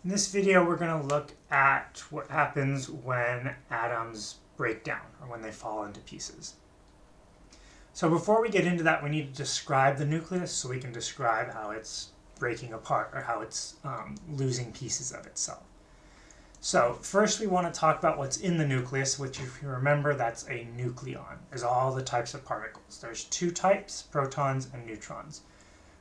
In this video, we're going to look at what happens when atoms break down or when they fall into pieces. So before we get into that, we need to describe the nucleus so we can describe how it's breaking apart or how it's losing pieces of itself. So first we want to talk about what's in the nucleus, which if you remember, that's a nucleon. There's all the types of particles. There's two types, protons and neutrons.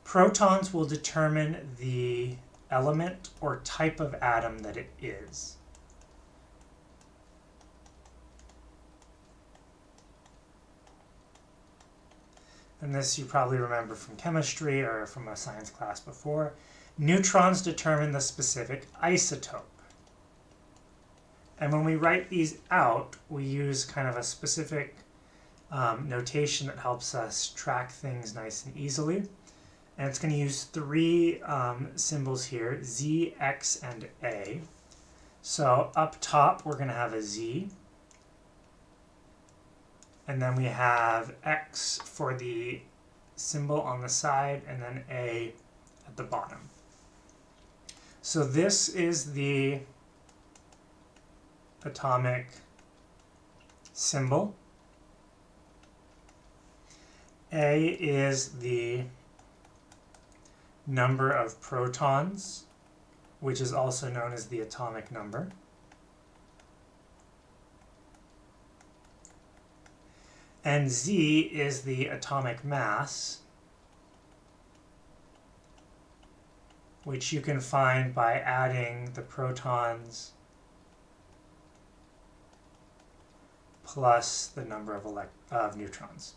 Protons will determine the element or type of atom that it is. And this you probably remember from chemistry or from a science class before. Neutrons determine the specific isotope. And when we write these out, we use kind of a specific notation that helps us track things nice and easily. And it's going to use three symbols here, Z, X, and A. So up top, we're going to have a Z. And then we have X for the symbol on the side, and then A at the bottom. So this is the atomic symbol. A is the number of protons, which is also known as the atomic number. And Z is the atomic mass, which you can find by adding the protons plus the number of neutrons.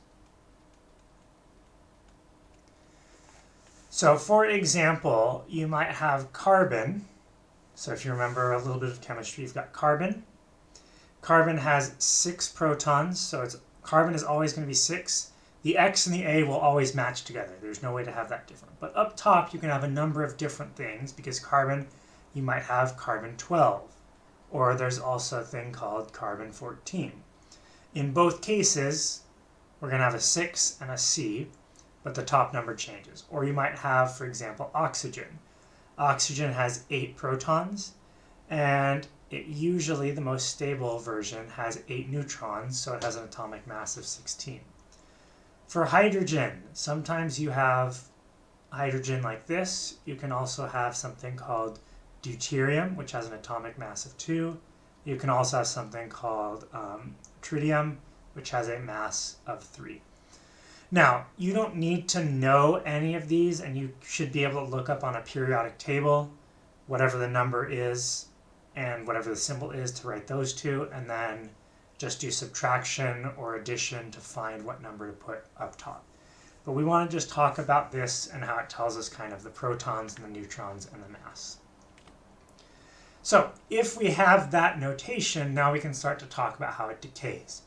So for example, you might have carbon. So if you remember a little bit of chemistry, you've got carbon. Carbon has 6 protons, so carbon is always going to be 6. The X and the A will always match together. There's no way to have that different. But up top, you can have a number of different things, because carbon, you might have carbon 12. Or there's also a thing called carbon 14. In both cases, we're going to have a 6 and a C, but the top number changes. Or you might have, for example, oxygen. Oxygen has 8 protons, and it usually, the most stable version, has 8 neutrons, so it has an atomic mass of 16. For hydrogen, sometimes you have hydrogen like this. You can also have something called deuterium, which has an atomic mass of 2. You can also have something called tritium, which has a mass of 3. Now, you don't need to know any of these, and you should be able to look up on a periodic table whatever the number is and whatever the symbol is to write those two, and then just do subtraction or addition to find what number to put up top. But we want to just talk about this and how it tells us kind of the protons and the neutrons and the mass. So if we have that notation, now we can start to talk about how it decays.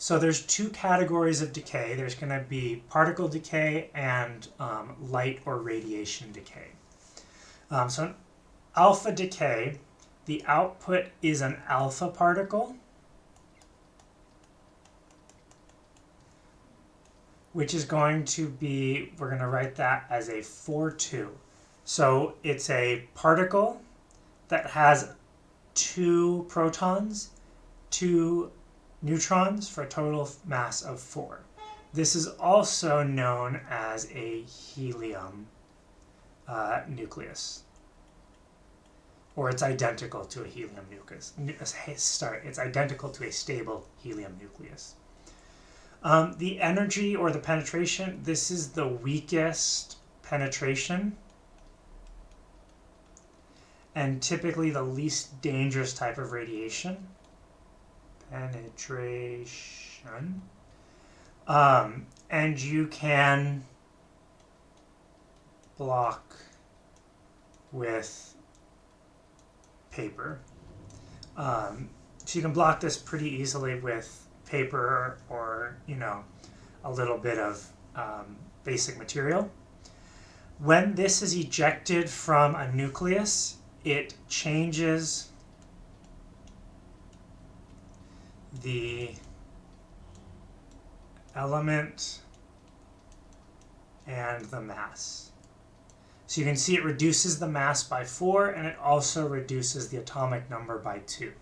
So there's 2 categories of decay. There's going to be particle decay and light or radiation decay. So in alpha decay, the output is an alpha particle, which is going to be, we're going to write that as a 4-2. So it's a particle that has 2 protons, 2 neutrons for a total mass of 4. This is also known as a helium nucleus, or it's identical to a helium nucleus. It's identical to a stable helium nucleus. The energy or the penetration, this is the weakest penetration and typically the least dangerous type of radiation. Penetration. And you can block with paper. So you can block this pretty easily with paper or, a little bit of basic material. When this is ejected from a nucleus, it changes the element and the mass. So you can see it reduces the mass by 4, and it also reduces the atomic number by 2.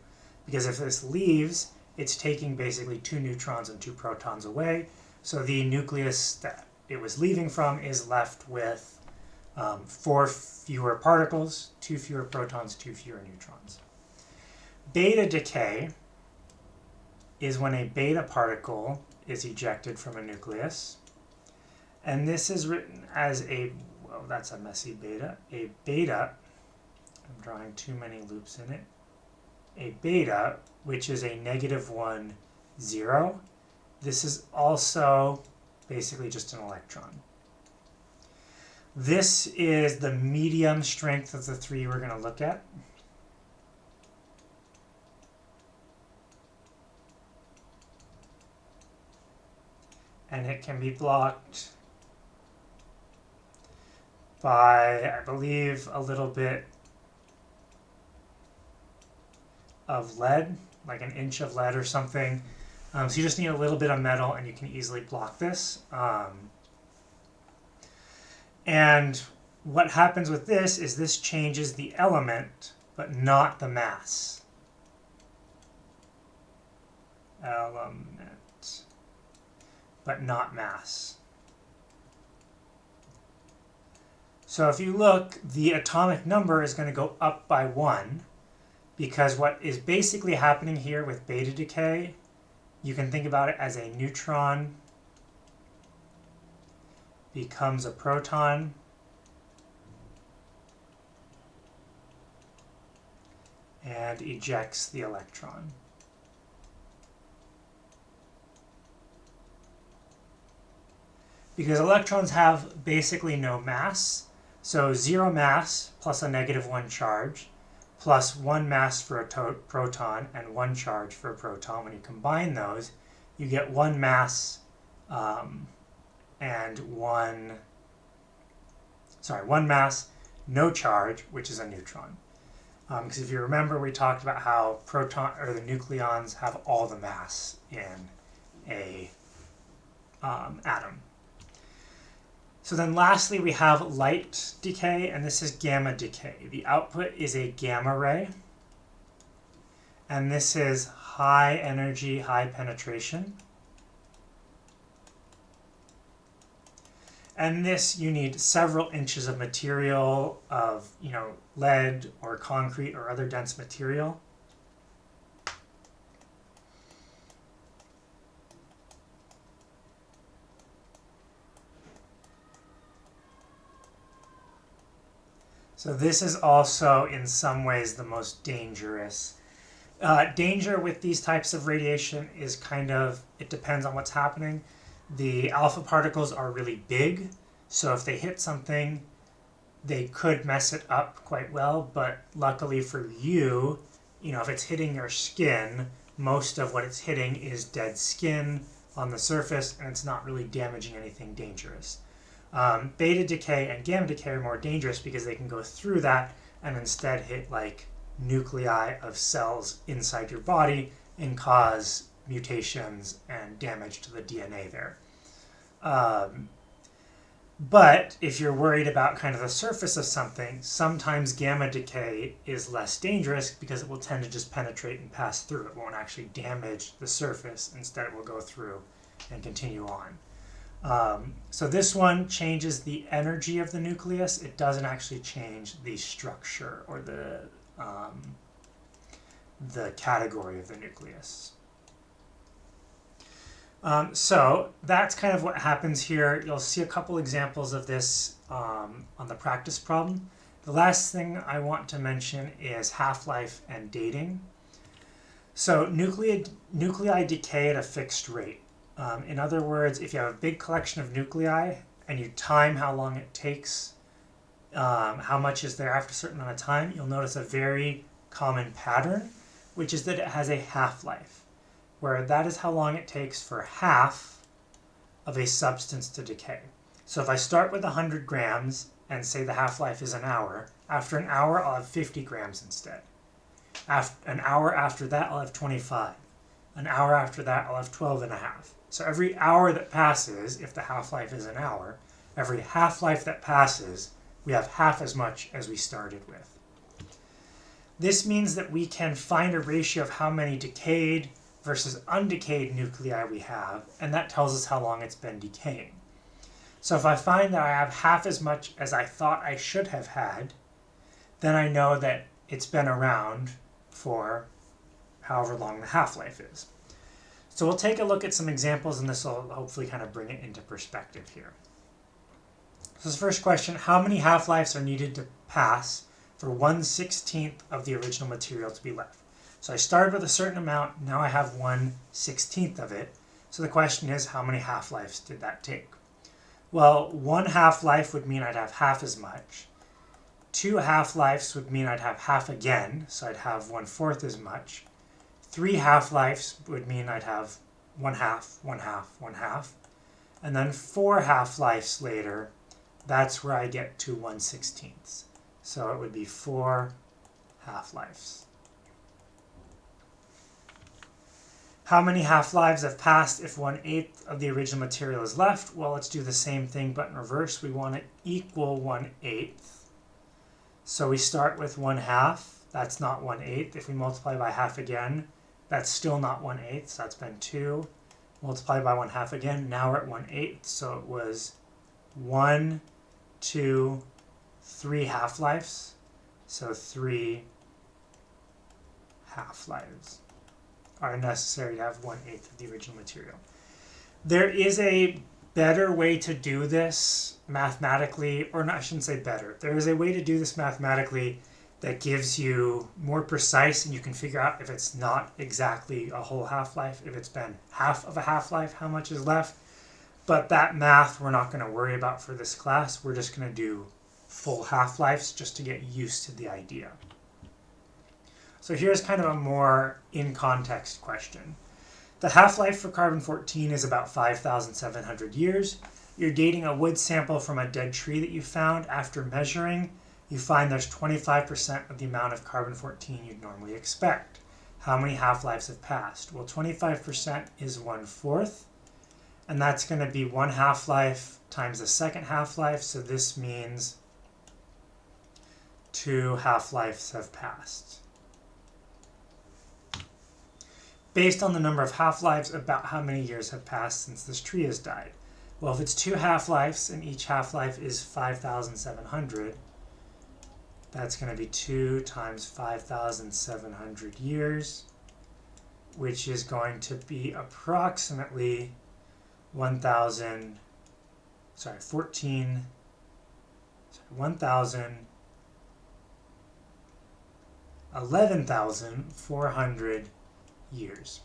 Because if this leaves, it's taking basically 2 neutrons and 2 protons away. So the nucleus that it was leaving from is left with 4 fewer particles, 2 fewer protons, 2 fewer neutrons. Beta decay is when a beta particle is ejected from a nucleus. And this is written as a, well, that's a messy beta. A beta, I'm drawing too many loops in it. A beta, which is a -1, 0. This is also basically just an electron. This is the medium strength of the 3 we're going to look at. And it can be blocked by, I believe, a little bit of lead, like an inch of lead or something. So you just need a little bit of metal and you can easily block this. And what happens with this is this changes the element, but not the mass. Element, but not mass. So if you look, the atomic number is going to go up by 1, because what is basically happening here with beta decay, you can think about it as a neutron becomes a proton, and ejects the electron. Because electrons have basically no mass, so 0 mass plus a -1 charge, plus 1 mass for a proton and 1 charge for a proton. When you combine those, you get 1 mass and 1 mass, no charge, which is a neutron. Because if you remember, we talked about how the nucleons have all the mass in a atom. So then lastly, we have light decay, and this is gamma decay. The output is a gamma ray, and this is high energy, high penetration. And this, you need several inches of material of, lead or concrete or other dense material. So this is also, in some ways, the most dangerous. Danger with these types of radiation is it depends on what's happening. The alpha particles are really big, so if they hit something, they could mess it up quite well, but luckily for you, if it's hitting your skin, most of what it's hitting is dead skin on the surface, and it's not really damaging anything dangerous. Beta decay and gamma decay are more dangerous because they can go through that and instead hit like nuclei of cells inside your body and cause mutations and damage to the DNA there. But if you're worried about kind of the surface of something, sometimes gamma decay is less dangerous because it will tend to just penetrate and pass through. It won't actually damage the surface. Instead, it will go through and continue on. So this one changes the energy of the nucleus. It doesn't actually change the structure or the category of the nucleus. So that's kind of what happens here. You'll see a couple examples of this on the practice problem. The last thing I want to mention is half-life and dating. So nuclei decay at a fixed rate. In other words, if you have a big collection of nuclei and you time how long it takes, how much is there after a certain amount of time, you'll notice a very common pattern, which is that it has a half-life, where that is how long it takes for half of a substance to decay. So if I start with 100 grams and say the half-life is an hour, after an hour I'll have 50 grams instead. An hour after that I'll have 25. An hour after that I'll have 12 and a half. So every hour that passes, if the half-life is an hour, every half-life that passes, we have half as much as we started with. This means that we can find a ratio of how many decayed versus undecayed nuclei we have, and that tells us how long it's been decaying. So if I find that I have half as much as I thought I should have had, then I know that it's been around for however long the half-life is. So we'll take a look at some examples, and this will hopefully kind of bring it into perspective here. So this first question, how many half-lives are needed to pass for 1/16 of the original material to be left? So I started with a certain amount, now I have 1/16 of it. So the question is, how many half-lives did that take? Well, 1 half-life would mean I'd have half as much. 2 half-lives would mean I'd have half again, so I'd have 1/4 as much. 3 half-lives would mean I'd have 1/2, 1/2, 1/2. And then 4 half-lives later, that's where I get to 1/16. So it would be 4 half-lives. How many half-lives have passed if 1/8 of the original material is left? Well, let's do the same thing but in reverse. We want to equal 1/8. So we start with 1/2. That's not 1/8. If we multiply by half again, that's still not 1/8. So that's been 2. Multiply by 1/2 again. Now we're at 1/8. So it was 1, 2, 3 half-lives. So 3 half-lives are necessary to have 1/8 of the original material. There is a better way to do this mathematically, or not, I shouldn't say better. There is a way to do this mathematically that gives you more precise, and you can figure out if it's not exactly a whole half-life, if it's been half of a half-life, how much is left. But that math we're not going to worry about for this class. We're just going to do full half-lives just to get used to the idea. So here's kind of a more in-context question. The half-life for carbon-14 is about 5,700 years. You're dating a wood sample from a dead tree that you found. After measuring, you find there's 25% of the amount of carbon-14 you'd normally expect. How many half-lives have passed? Well, 25% is 1/4, and that's going to be 1 half-life times the second half-life, so this means 2 half-lives have passed. Based on the number of half-lives, about how many years have passed since this tree has died? Well, if it's 2 half-lives and each half-life is 5,700, that's going to be 2 times 5,700 years, which is going to be approximately 11,400 years.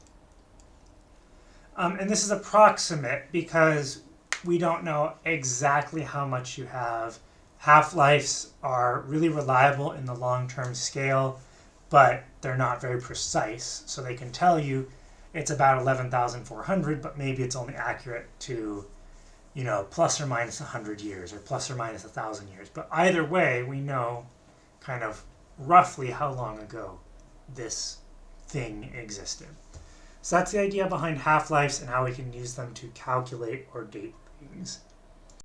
And this is approximate because we don't know exactly how much you have. Half-lives are really reliable in the long-term scale, but they're not very precise. So they can tell you it's about 11,400, but maybe it's only accurate to, plus or minus 100 years or plus or minus 1,000 years. But either way, we know kind of roughly how long ago this thing existed. So that's the idea behind half-lives and how we can use them to calculate or date things.